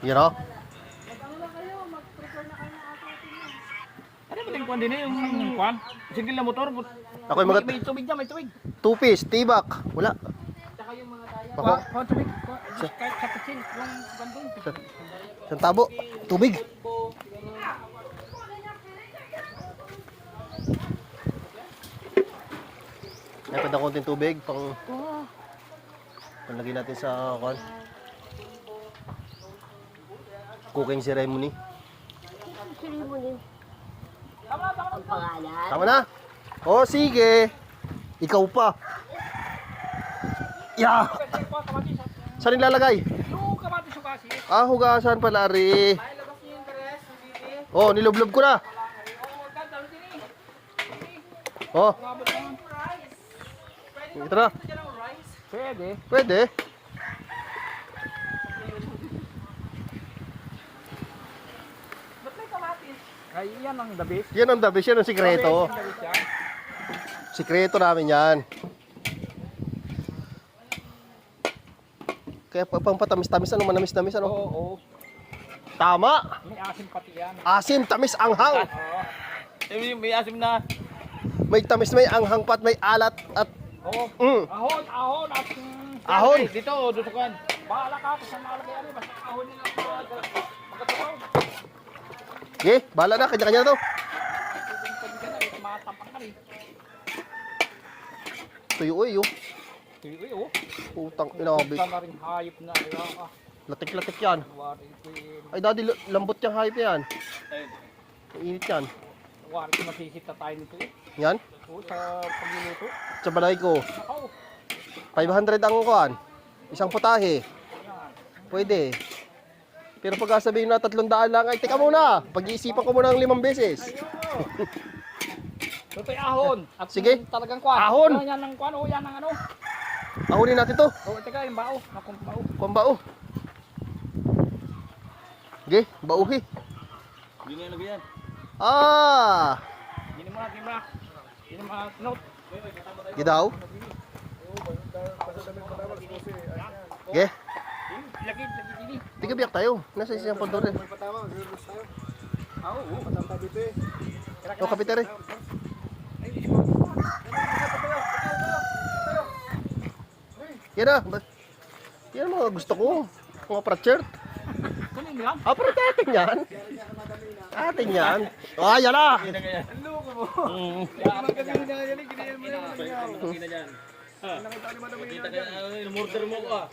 You know? Ano ba yung kwan din eh? Yung kwan? Single na motor. Ako'y mga May tubig dyan, may tubig. two-piece, tibak. Wala. Tsaka yung mga tayo. Bako. Kwan tubig. Kahit sa pitsin. Yung bandong. Isang tabo. Tubig. May pwede konting tubig pang panlagay natin sa kwan. Cooking ceremony. Ang pangalan. Tama na? O sige. Ikaw pa. Yeah. Saan nilalagay? Yung kamatis yung kasi. Ah, hugasan pala rin. Ay, labas niyo yung teres. Oh, nilublob ko na. Oh, ito na. Pwede. Pwede. Ba't may kamatis? Ay, yan ang dabis. Yan ang dabis, yan ang sikreto. Sikreto namin yan. Kaya pang patamis-tamis, ano, manamis-tamis, ano? Oo, oo. Tama! May asim pati yan. Asim, tamis, anghang. Oo. May asim na. May tamis, may anghang pat, may alat at... Oo. Ahon, ahon. At, Ahon. Dito, dutukan. Bahala ka kung saan nakalagay yan. Basta ahon nila. Magkatukaw. Okay, bahala na, kanya-kanya na to. Matapak ka rin. Tuyo, oh. Uy, oh. Putang inabit. Basta na rin hayop na. Latik-latik yan. Ay, daddy, lambot yung hype yan. Init yan. Wari ko masisita tayo nito eh. Yan, Oo, sa pagluluto. sa balay ko. Nakaw. 500 ang kuhan. Isang putahe. Pwede. Pero pag sabihin na 300 lang, ay teka muna. Pag-iisipan ko muna ng 5 beses. Ito yung ahon. At Sige. yung talagang kwan. Ahon. Yan ang kwan. O yan ang ano. Ahunin natin to. O teka yung bao. Nakong bao. Kuhan bao. Okay, bauhi. Hindi nga nag yan. Ah! Hindi mo na. Hindi mo na note. Gidaw. Okay. Lagi dili. Tiga biyak tayo. Nasa isang pondo rin. Oo. O, kapite rin. Yan na. Yan ang mga gusto ko. Mga pra-shirt. Kunin mo yan. Ah, pero atin yan. Atin yan. Ah, yan na. Ang loko mo. Kaya magkasi mo na yan. Ginayan mo yan. Kita ka, murder mo ko ah.